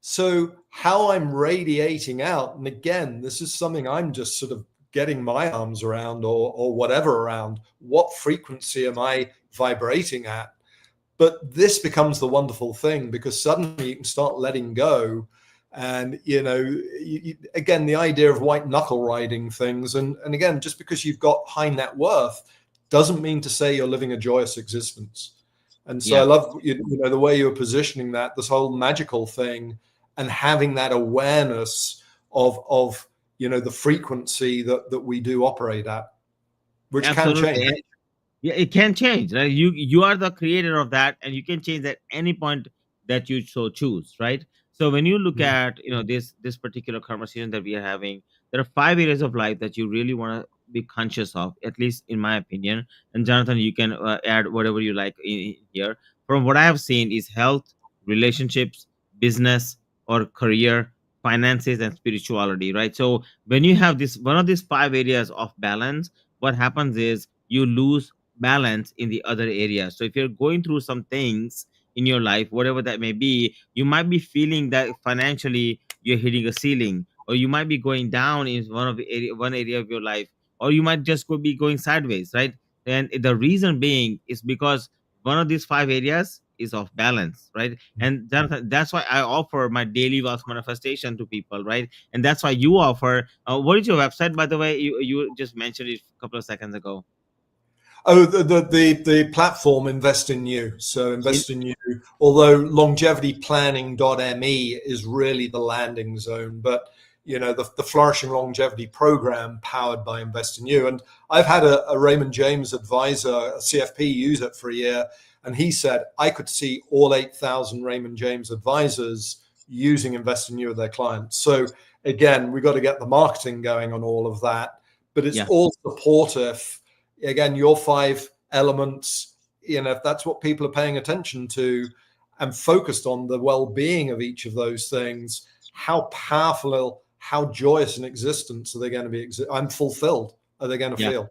So how I'm radiating out, and again, this is something I'm just sort of getting my arms around, or whatever around. What frequency am I vibrating at? But this becomes the wonderful thing, because suddenly you can start letting go. And, again, the idea of white knuckle riding things. And again, just because you've got high net worth doesn't mean to say you're living a joyous existence. And so I Yeah. love, the way you're positioning that, this whole magical thing, and having that awareness of the frequency that we do operate at, which can change. Absolutely. Yeah, it can change, right? You are the creator of that, and you can change at any point that you so choose, right? So when you look Mm. at, this particular conversation that we are having, there are 5 areas of life that you really want to be conscious of, at least in my opinion. And Jonathan, you can add whatever you like in here. From what I have seen is health, relationships, business or career, finances, and spirituality, right? So when you have this one of these 5 areas of balance, what happens is you lose balance in the other areas. So if you're going through some things in your life, whatever that may be, you might be feeling that financially you're hitting a ceiling, or you might be going down in one area of your life, or you might just be going sideways, right? And the reason being is because one of these 5 areas is off balance, right? And that's why I offer my daily wealth manifestation to people, right? And that's why you offer. What is your website, by the way? You just mentioned it a couple of seconds ago. Oh, the platform Invest in You. So Invest in You, although longevity.planning.me is really the landing zone, but the Flourishing Longevity Program powered by Invest in You. And I've had a Raymond James advisor, a CFP, use it for a year, and he said I could see all 8,000 Raymond James advisors using Invest in You with their clients. So again, we've got to get the marketing going on all of that, but it's Yeah. all supportive. Again, your 5 elements, if that's what people are paying attention to and focused on the well-being of each of those things, how powerful, how joyous an existence are they going to be? I'm fulfilled. Are they going to Yeah. feel?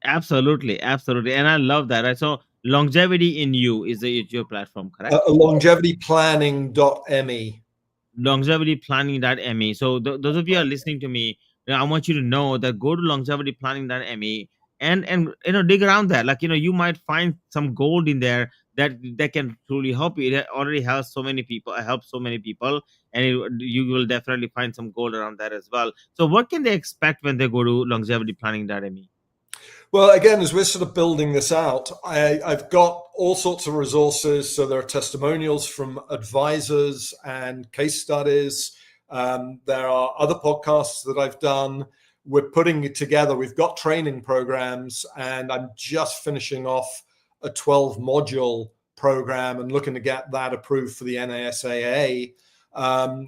Absolutely. Absolutely. And I love that. Right. So longevity in you is your platform, correct? Longevityplanning.me. Longevity planning.me. So those of you are listening to me, I want you to know that go to longevity planning.me and dig around that. Like, you might find some gold in there that can truly help you. It already has so many people. I help so many people, and you will definitely find some gold around that as well. So what can they expect when they go to longevity planning.me? Well, again, as we're sort of building this out, I've got all sorts of resources. So there are testimonials from advisors and case studies. There are other podcasts that I've done. We're putting it together. We've got training programs, and I'm just finishing off a 12 module program and looking to get that approved for the NASAA.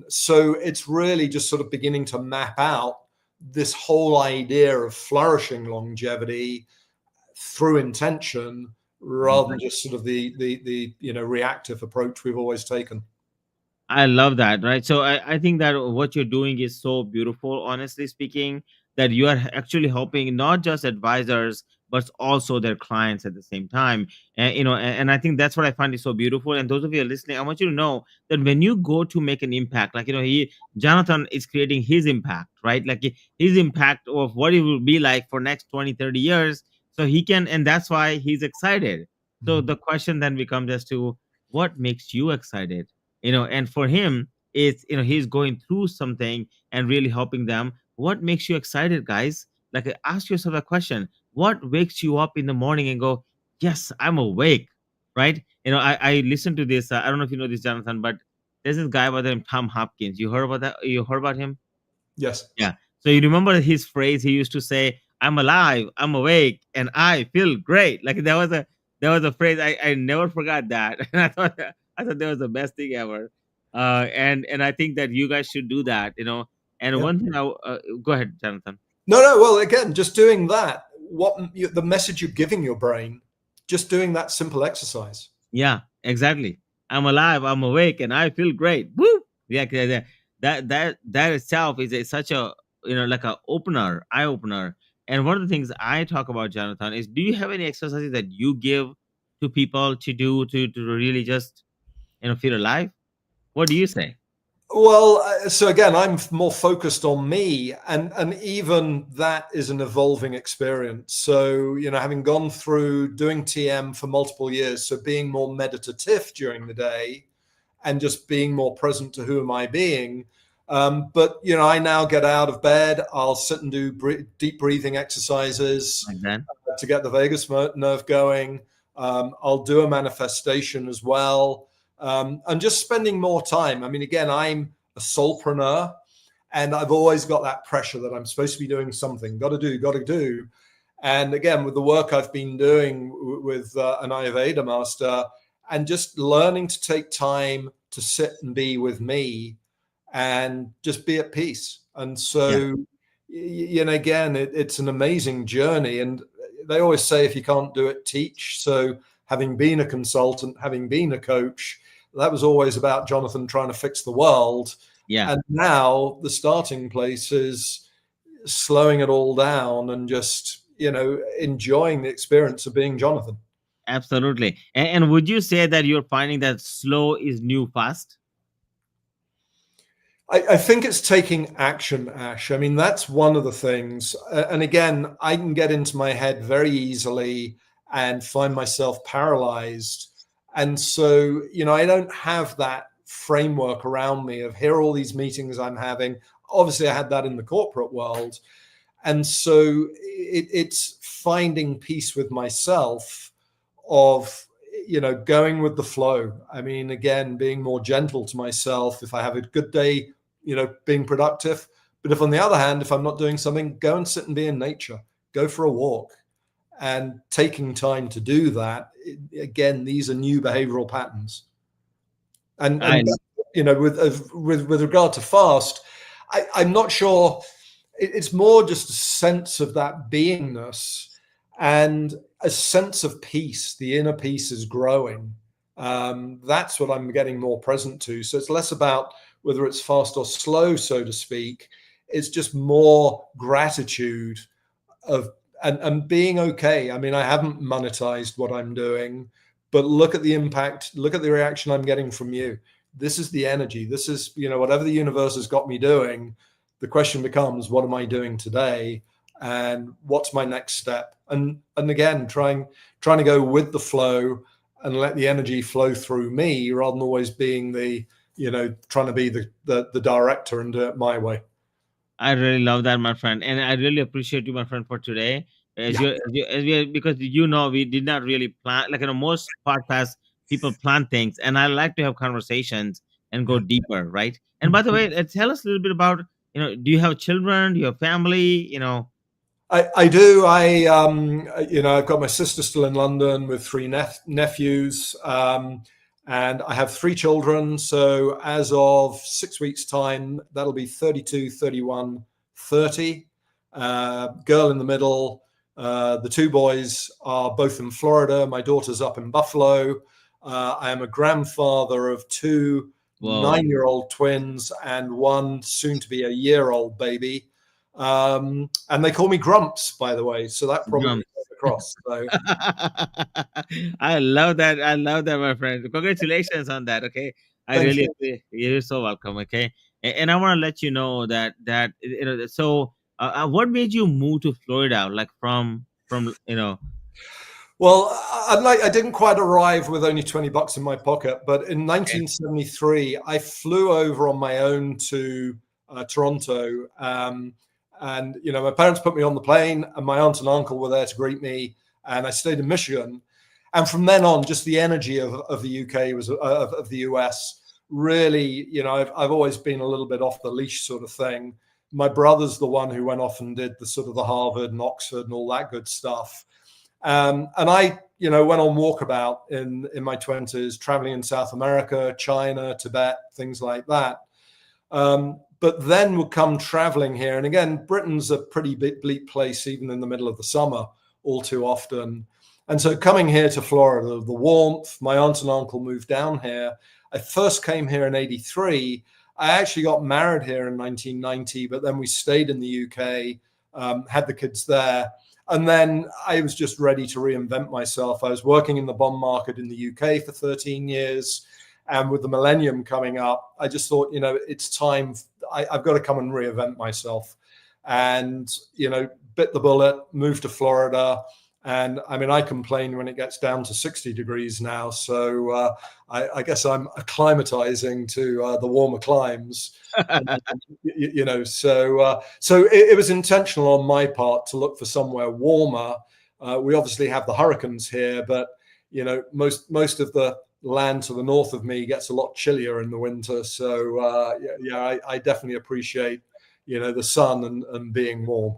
So it's really just sort of beginning to map out this whole idea of flourishing longevity through intention rather than just sort of the reactive approach we've always taken. I love that, right? So I think that what you're doing is so beautiful, honestly speaking, that you are actually helping not just advisors, but also their clients at the same time. And I think that's what I find is so beautiful. And those of you listening, I want you to know that when you go to make an impact, like, Jonathan is creating his impact, right? Like his impact of what it will be like for next 20, 30 years. So he can, and that's why he's excited. So the question then becomes as to what makes you excited? And for him, it's, he's going through something and really helping them. What makes you excited, guys? Like, ask yourself a question. What wakes you up in the morning and go, yes, I'm awake, right? I listened to this. I don't know if you know this, Jonathan, but there's this guy by the name Tom Hopkins. You heard about that? You heard about him? Yes. Yeah. So you remember his phrase? He used to say, "I'm alive, I'm awake, and I feel great." Like that was a phrase I never forgot that, and I thought that was the best thing ever. And I think that you guys should do that. And Yeah. one thing, go ahead, Jonathan. No. Well, again, just doing that, the message you're giving your brain, just doing that simple exercise. Yeah, exactly. I'm alive, I'm awake, and I feel great. Woo! Yeah, that itself is such a, like a opener, eye opener. And one of the things I talk about, Jonathan, is do you have any exercises that you give to people to do to really just feel alive? What do you say? Well, so again, I'm more focused on me, and even that is an evolving experience. So, having gone through doing TM for multiple years, so being more meditative during the day and just being more present to who am I being. But I now get out of bed. I'll sit and do deep breathing exercises Like that? to get the vagus nerve going. I'll do a manifestation as well. And just spending more time. I mean, again, I'm a soulpreneur, and I've always got that pressure that I'm supposed to be doing something, got to do. And again, with the work I've been doing with an Ayurveda master, and just learning to take time to sit and be with me and just be at peace. And Yeah. so, again, it's an amazing journey. And they always say, if you can't do it, teach. So, having been a consultant, having been a coach, that was always about Jonathan trying to fix the world. Yeah. And now the starting place is slowing it all down and just, enjoying the experience of being Jonathan. Absolutely. And would you say that you're finding that slow is new fast? I think it's taking action, Ash. I mean, that's one of the things. And again, I can get into my head very easily and find myself paralyzed. And so, I don't have that framework around me of here are all these meetings I'm having. Obviously, I had that in the corporate world. And so it's finding peace with myself of, going with the flow. I mean, again, being more gentle to myself. If I have a good day, being productive. But if on the other hand, if I'm not doing something, go and sit and be in nature, go for a walk. And taking time to do that, again, these are new behavioral patterns. And I with regard to fast, I'm not sure. It's more just a sense of that beingness and a sense of peace. The inner peace is growing. That's what I'm getting more present to. So it's less about whether it's fast or slow, so to speak. It's just more gratitude of and being okay. I mean, I haven't monetized what I'm doing, but look at the impact, look at the reaction I'm getting from you. This is the energy. This is, whatever the universe has got me doing. The question becomes, what am I doing today? And what's my next step? And again, trying to go with the flow and let the energy flow through me rather than always being trying to be the director and do it my way. I really love that, my friend, and I really appreciate you, my friend, for today. Yeah. Because we did not really plan. Like, most podcasts, people plan things, and I like to have conversations and go Yeah. deeper, right? And by the way, tell us a little bit about, do you have children? Do you have family? I do. I've got my sister still in London with three nephews, and I have three children. So as of 6 weeks' time, that'll be 32, 31, 30. Girl in the middle. The two boys are both in Florida. My daughter's up in Buffalo. I am a grandfather of two Whoa, 9-year-old twins and one soon-to-be a year-old baby. And they call me Grumps, by the way, so that probably drums. came across. So I love that. I love that, my friend. Congratulations on that. Okay, I thank really you. you're so welcome. Okay, and I want to let you know that So, what made you move to Florida? Like, from. Well, I didn't quite arrive with only $20 in my pocket, but in 1973, I flew over on my own to Toronto. And, my parents put me on the plane, and my aunt and uncle were there to greet me. And I stayed in Michigan. And from then on, just the energy of the UK of the US really, I've always been a little bit off the leash sort of thing. My brother's the one who went off and did the sort of the Harvard and Oxford and all that good stuff. And I, went on walkabout in my 20s, traveling in South America, China, Tibet, things like that. But then would come traveling here. And again, Britain's a pretty bleak place, even in the middle of the summer, all too often. And so coming here to Florida, the warmth, my aunt and uncle moved down here. I first came here in 83. I actually got married here in 1990, but then we stayed in the UK, had the kids there. And then I was just ready to reinvent myself. I was working in the bond market in the UK for 13 years. And with the millennium coming up, I just thought, it's time. I've got to come and reinvent myself. And, bit the bullet, moved to Florida. And I mean, I complain when it gets down to 60 degrees now. So I guess I'm acclimatizing to the warmer climes. So it was intentional on my part to look for somewhere warmer. We obviously have the hurricanes here, but most of the land to the north of me gets a lot chillier in the winter. So I definitely appreciate the sun and being warm.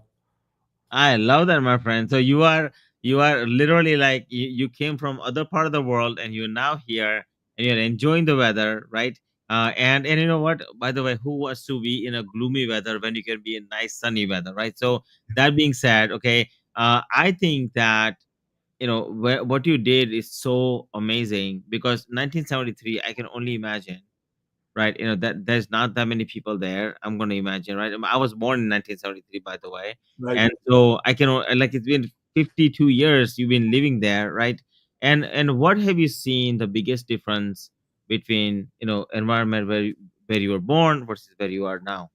I love that, my friend. So you are literally like you came from other part of the world, and you're now here, and you're enjoying the weather, right? And you know what? By the way, who wants to be in a gloomy weather when you can be in nice sunny weather, right? So that being said, okay, I think that what you did is so amazing, because 1973, I can only imagine, right? That there's not that many people there, I'm going to imagine, right? I was born in 1973, by the way. Right. And so I can like, it's been 52 years you've been living there, right? And what have you seen the biggest difference between environment where you were born versus where you are now?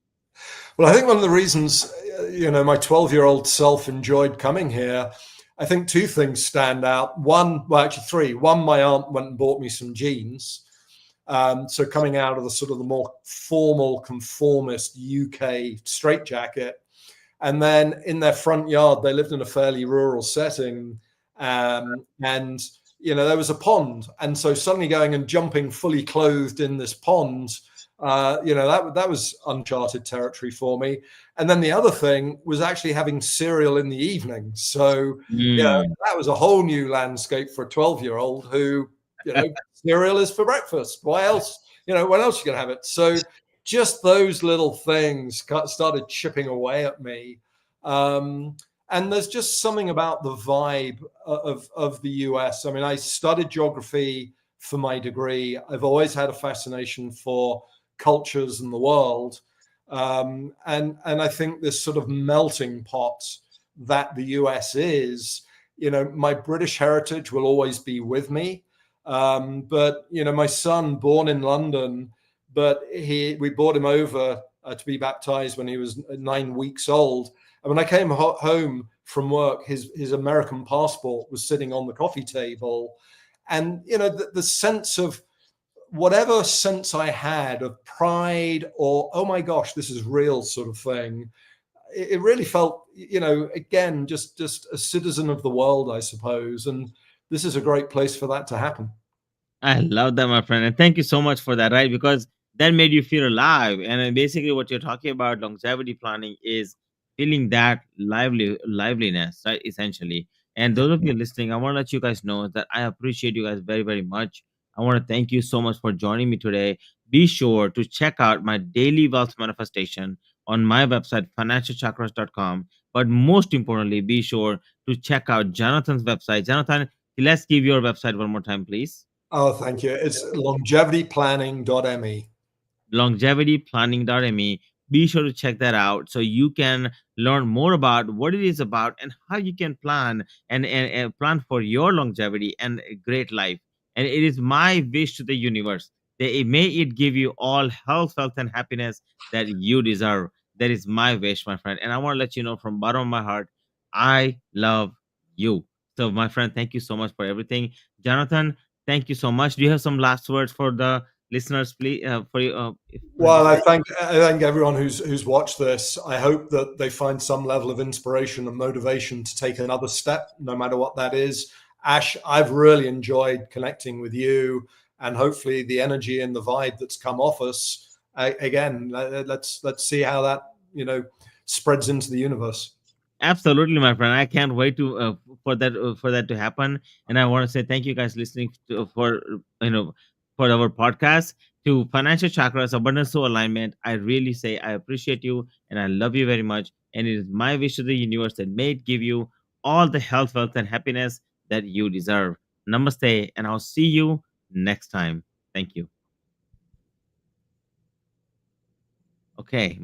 Well, I think one of the reasons, my 12-year-old self enjoyed coming here, I think two things stand out. One, well, actually three. One, my aunt went and bought me some jeans. So coming out of the sort of the more formal, conformist UK straitjacket, and then in their front yard, they lived in a fairly rural setting, and there was a pond, and so suddenly going and jumping fully clothed in this pond, that was uncharted territory for me. And then the other thing was actually having cereal in the evening. So Mm. that was a whole new landscape for a 12-year-old who cereal is for breakfast. Why else? When else are you gonna have it? So just those little things started chipping away at me. Um, and there's just something about the vibe of the US. I mean, I studied geography for my degree. I've always had a fascination for cultures and the world. And I think this sort of melting pot that the US is, my British heritage will always be with me. But my son, born in London, but we brought him over to be baptized when he was 9 weeks old. And when I came home from work, his American passport was sitting on the coffee table, and the sense of whatever sense I had of pride or oh my gosh, this is real sort of thing. It really felt, again, just a citizen of the world, I suppose. And this is a great place for that to happen. I love that, my friend, and thank you so much for that. Right, because that made you feel alive, and then basically, what you're talking about, longevity planning, is feeling that liveliness, right? Essentially, and those of you listening, I want to let you guys know that I appreciate you guys very, very much. I want to thank you so much for joining me today. Be sure to check out my daily wealth manifestation on my website, financialchakras.com. But most importantly, be sure to check out Jonathan's website. Jonathan, let's give your website one more time, please. Oh, thank you. It's longevityplanning.me. Longevityplanning.me. Be sure to check that out so you can learn more about what it is about and how you can plan and plan for your longevity and a great life. And it is my wish to the universe that may it give you all health, wealth, and happiness that you deserve. That is my wish, my friend. And I want to let you know from bottom of my heart, I love you. So, my friend, thank you so much for everything. Jonathan, thank you so much. Do you have some last words for the listeners, please, for you, for Well, this? I thank everyone who's watched this. I hope that they find some level of inspiration and motivation to take another step, no matter what that is. Ash, I've really enjoyed connecting with you, and hopefully the energy and the vibe that's come off us. Again, let's see how that spreads into the universe. Absolutely, my friend. I can't wait to for that to happen. And I want to say thank you guys listening to, for for our podcast to Financial Chakras Abundance to Alignment. I really say I appreciate you and I love you very much. And it is my wish to the universe that may it give you all the health, wealth, and happiness that you deserve. Namaste, and I'll see you next time. Thank you. Okay.